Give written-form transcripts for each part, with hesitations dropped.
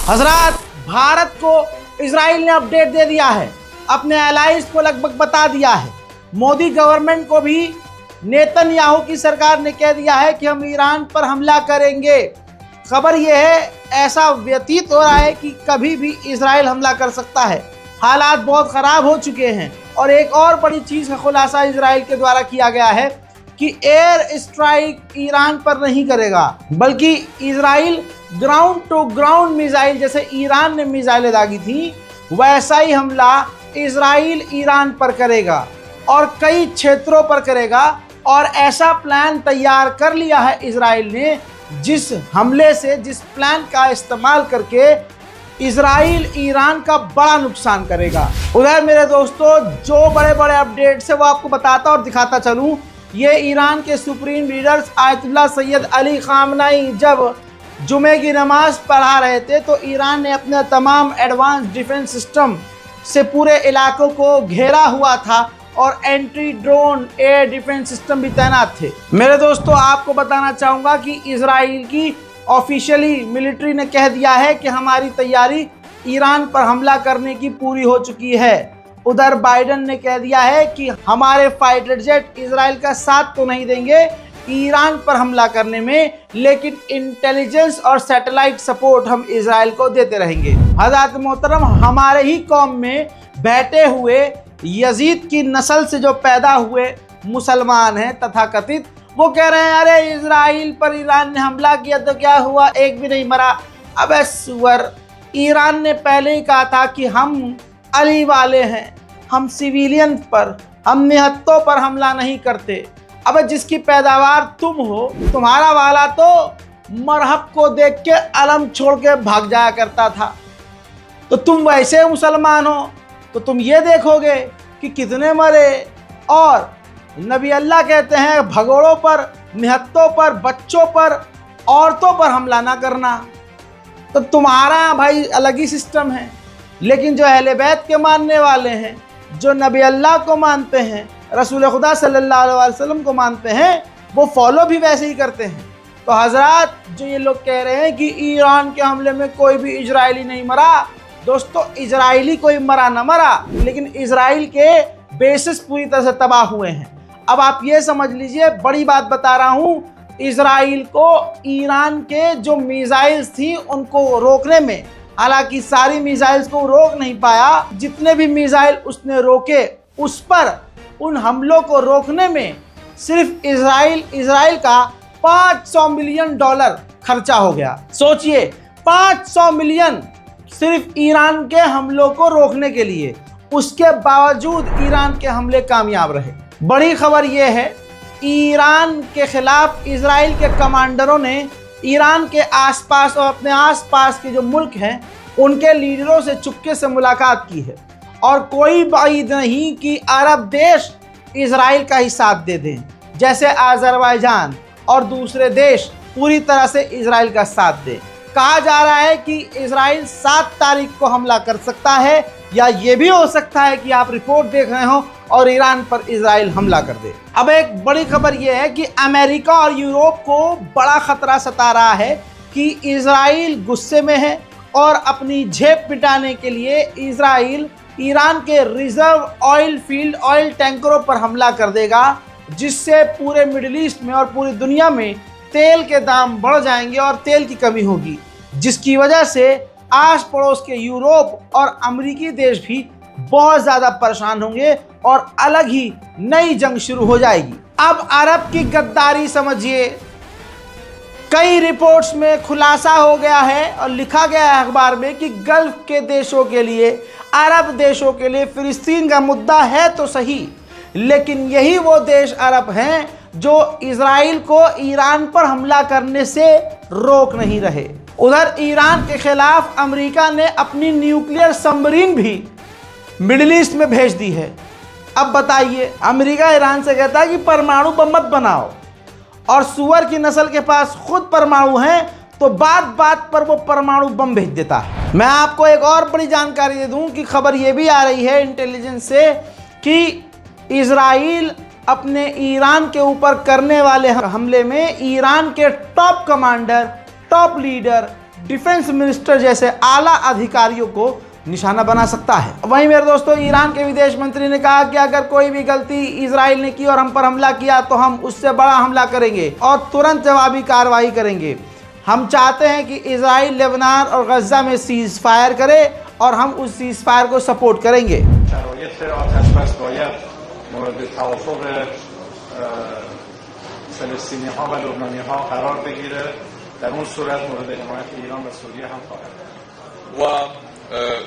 हजरात, भारत को इजराइल ने अपडेट दे दिया है, अपने एलाइज को लगभग बता दिया है। मोदी गवर्नमेंट को भी नेतन्याहू की सरकार ने कह दिया है कि हम ईरान पर हमला करेंगे। खबर यह है, ऐसा व्यतीत हो रहा है कि कभी भी इजराइल हमला कर सकता है। हालात बहुत ख़राब हो चुके हैं। और एक और बड़ी चीज़ का खुलासा इजराइल के द्वारा किया गया है कि एयर स्ट्राइक ईरान पर नहीं करेगा, बल्कि Israel ground to ground missile, जैसे ईरान ने मिसाइलें दागी थी, वैसा ही हमला इजराइल ईरान पर करेगा और कई क्षेत्रों पर करेगा। और ऐसा प्लान तैयार कर लिया है इजराइल ने, जिस हमले से, जिस प्लान का इस्तेमाल करके इजराइल ईरान का बड़ा नुकसान करेगा। उधर मेरे दोस्तों, जो बड़े बड़े अपडेट्स है वो आपको बताता और दिखाता चलूं। ये ईरान के supreme leaders Ayatollah Syed Ali खामनाई जब जुमे की नमाज पढ़ा रहे थे, तो ईरान ने अपने तमाम एडवांस डिफेंस सिस्टम से पूरे इलाकों को घेरा हुआ था और anti drone air defence system भी तैनात थे। मेरे दोस्तों, आपको बताना चाहूँगा कि इजराइल की ऑफिशियली मिलिट्री ने कह दिया है कि हमारी तैयारी ईरान पर हमला करने की पूरी हो चुकी है। उधर बाइडेन ने कह दिया है कि हमारे फाइटर जेट इजराइल का साथ तो नहीं देंगे ईरान पर हमला करने में, लेकिन इंटेलिजेंस और सैटेलाइट सपोर्ट हम इजराइल को देते रहेंगे। हज़रत मोहतरम, हमारे ही कौम में बैठे हुए यजीद की नस्ल से जो पैदा हुए मुसलमान हैं तथाकथित, वो कह रहे हैं अरे इजराइल पर ईरान ने हमला किया तो क्या हुआ, एक भी नहीं मरा। अबे सुअर, ईरान ने पहले ही कहा था कि हम अली वाले हैं, हम सिविलियन पर, हम निहत्तों पर हमला नहीं करते। अबे जिसकी पैदावार तुम हो, तुम्हारा वाला तो मरहब को देख के अलम छोड़ के भाग जाया करता था। तो तुम वैसे मुसलमान हो तो तुम ये देखोगे कि कितने मरे। और नबी अल्लाह कहते हैं भगोड़ों पर, निहत्तों पर, बच्चों पर, औरतों पर हमला ना करना। तो तुम्हारा भाई अलग ही सिस्टम है। लेकिन जो अहले बैत के मानने वाले हैं, जो नबी अल्लाह को मानते हैं, रसूल खुदा सल्लल्लाहु अलैहि वसल्लम को मानते हैं, वो फॉलो भी वैसे ही करते हैं। तो हजरात, जो ये लोग कह रहे हैं कि ईरान के हमले में कोई भी इजरायली नहीं मरा, दोस्तों इजरायली कोई मरा ना मरा, लेकिन इजराइल के बेसिस पूरी तरह से तबाह हुए हैं। अब आप ये समझ लीजिए, बड़ी बात बता रहा हूँ, इजराइल को ईरान के जो मिसाइल्स थी उनको रोकने में, हालांकि सारी मिसाइल्स को रोक नहीं पाया, जितने भी मिसाइल उसने रोके उस पर, उन हमलों को रोकने में सिर्फ इजराइल का $500 मिलियन खर्चा हो गया। सोचिए, 500 मिलियन सिर्फ ईरान के हमलों को रोकने के लिए। उसके बावजूद ईरान के हमले कामयाब रहे। बड़ी खबर यह है, ईरान के खिलाफ इजराइल के कमांडरों ने ईरान के आसपास और अपने आसपास के जो मुल्क हैं उनके लीडरों से चुपके से मुलाकात की है। और कोई बात नहीं कि अरब देश इजराइल का ही साथ दे दें, जैसे अज़रबैजान और दूसरे देश पूरी तरह से इजराइल का साथ दें। कहा जा रहा है कि इजराइल 7 तारीख को हमला कर सकता है, या ये भी हो सकता है कि आप रिपोर्ट देख रहे हो और ईरान पर इजराइल हमला कर दे। अब एक बड़ी खबर यह है कि अमेरिका और यूरोप को बड़ा खतरा सता रहा है कि इजराइल गुस्से में है और अपनी झेप पिटाने के लिए इजराइल ईरान के रिजर्व ऑयल फील्ड, ऑयल टैंकरों पर हमला कर देगा, जिससे पूरे मिडिल ईस्ट में और पूरी दुनिया में तेल के दाम बढ़ जाएंगे और तेल की कमी होगी, जिसकी वजह से आस पड़ोस के यूरोप और अमेरिकी देश भी बहुत ज़्यादा परेशान होंगे और अलग ही नई जंग शुरू हो जाएगी। अब अरब की गद्दारी समझिए। कई रिपोर्ट्स में खुलासा हो गया है और लिखा गया है अखबार में कि गल्फ के देशों के लिए, अरब देशों के लिए फ़िलिस्तीन का मुद्दा है तो सही, लेकिन यही वो देश अरब हैं जो इजराइल को ईरान पर हमला करने से रोक नहीं रहे। उधर ईरान के खिलाफ अमेरिका ने अपनी न्यूक्लियर सबमरीन भी मिडिल ईस्ट में भेज दी है। अब बताइए, अमेरिका ईरान से कहता है कि परमाणु बम मत बनाओ, और सुअर की नस्ल के पास खुद परमाणु हैं, तो बात बात पर वो परमाणु बम भेज देता है। मैं आपको एक और बड़ी जानकारी दे दूं कि खबर ये भी आ रही है इंटेलिजेंस से कि इजराइल अपने ईरान के ऊपर करने वाले हमले में ईरान के top commander, top leader defence minister जैसे आला अधिकारियों को निशाना बना सकता है। वहीं मेरे दोस्तों, ईरान के विदेश मंत्री ने कहा कि अगर कोई भी गलती इजराइल ने की और हम पर हमला किया तो हम उससे बड़ा हमला करेंगे और तुरंत जवाबी कार्रवाई करेंगे। हम चाहते हैं कि इजराइल लेबनान और गजा में सीज फायर करे और हम उस सीज फायर को सपोर्ट करेंगे।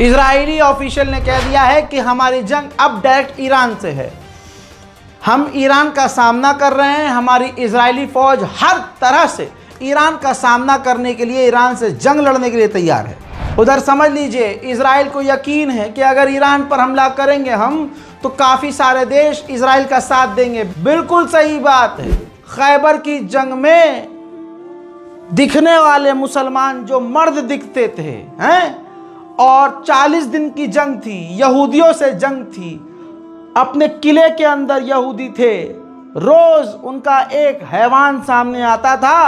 इजरायली ऑफिशियल ने कह दिया है कि हमारी जंग अब डायरेक्ट ईरान से है। हम ईरान का सामना कर रहे हैं। हमारी इजरायली फौज हर तरह से ईरान का सामना करने के लिए, ईरान से जंग लड़ने के लिए तैयार है। उधर समझ लीजिए, इजराइल को यकीन है कि अगर ईरान पर हमला करेंगे हम तो काफ़ी सारे देश इजराइल का साथ देंगे। बिल्कुल सही बात है। खैबर की जंग में दिखने वाले मुसलमान जो मर्द दिखते थे हैं, और 40 दिन की जंग थी, यहूदियों से जंग थी। अपने किले के अंदर यहूदी थे, रोज उनका एक हैवान सामने आता था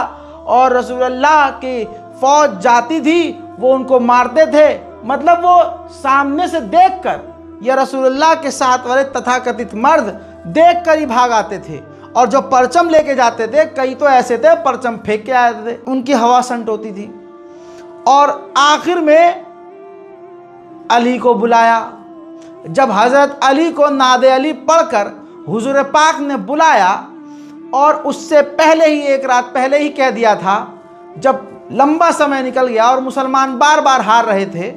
और रसूलुल्लाह की फौज जाती थी, वो उनको मारते थे। मतलब वो सामने से देखकर, ये रसूलुल्लाह के साथ वाले तथाकथित मर्द देखकर ही भाग आते थे। और जो परचम लेके जाते थे, कई तो ऐसे थे परचम फेंक के आए थे, उनकी हवा संट होती थी। और आखिर में अली को बुलाया। जब हजरत अली को नादे अली पढ़कर हुजूर पाक ने बुलाया, और उससे पहले ही, एक रात पहले ही कह दिया था, जब लंबा समय निकल गया और मुसलमान बार बार हार रहे थे,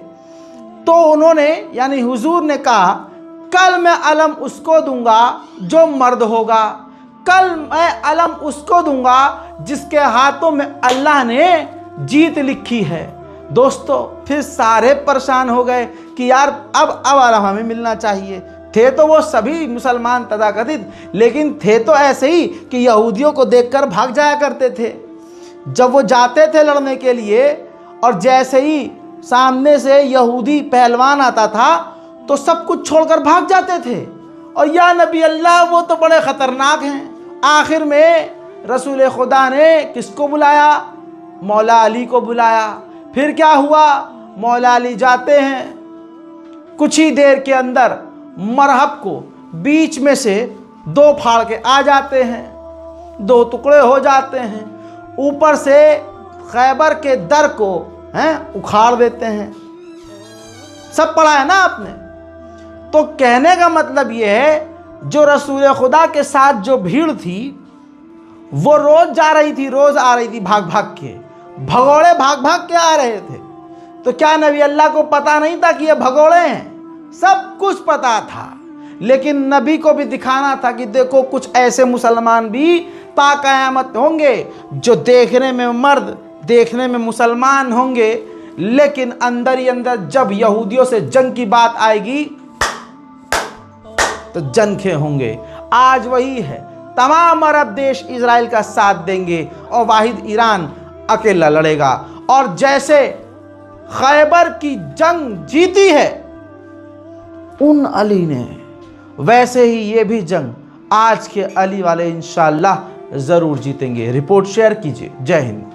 तो उन्होंने यानी हुजूर ने कहा, कल मैं अलम उसको दूंगा जो मर्द होगा, कल मैं अलम उसको दूंगा जिसके हाथों में अल्लाह ने जीत लिखी है। दोस्तों, फिर सारे परेशान हो गए कि यार अब अलम हमें मिलना चाहिए। थे तो वो सभी मुसलमान तथाकथित, लेकिन थे तो ऐसे ही कि यहूदियों को देखकर भाग जाया करते थे। जब वो जाते थे लड़ने के लिए, और जैसे ही सामने से यहूदी पहलवान आता था तो सब कुछ छोड़कर भाग जाते थे। और या नबी अल्लाह, वो तो बड़े ख़तरनाक हैं। आखिर में रसूल खुदा ने किसको बुलाया? मौला अली को बुलाया। फिर क्या हुआ? मौला अली जाते हैं, कुछ ही देर के अंदर मरहब को बीच में से दो फाड़ के आ जाते हैं, दो टुकड़े हो जाते हैं, ऊपर से खैबर के दर को उखाड़ देते हैं। सब पढ़ा है ना आपने? तो कहने का मतलब यह है, जो रसूल खुदा के साथ जो भीड़ थी वो रोज जा रही थी, रोज आ रही थी, भाग भाग के, भगोड़े भाग भाग के आ रहे थे। तो क्या नबी अल्लाह को पता नहीं था कि ये भगोड़े हैं? सब कुछ पता था, लेकिन नबी को भी दिखाना था कि देखो कुछ ऐसे मुसलमान भी ता क़यामत होंगे जो देखने में मर्द, देखने में मुसलमान होंगे, लेकिन अंदर ही अंदर जब यहूदियों से जंग की बात आएगी तो जंखे होंगे। आज वही है, तमाम अरब देश इजराइल का साथ देंगे और वाहिद ईरान अकेला लड़ेगा। और जैसे खैबर की जंग जीती है उन अली ने, वैसे ही ये भी जंग आज के अली वाले इंशाअल्लाह ज़रूर जीतेंगे। रिपोर्ट शेयर कीजिए। जय हिंद।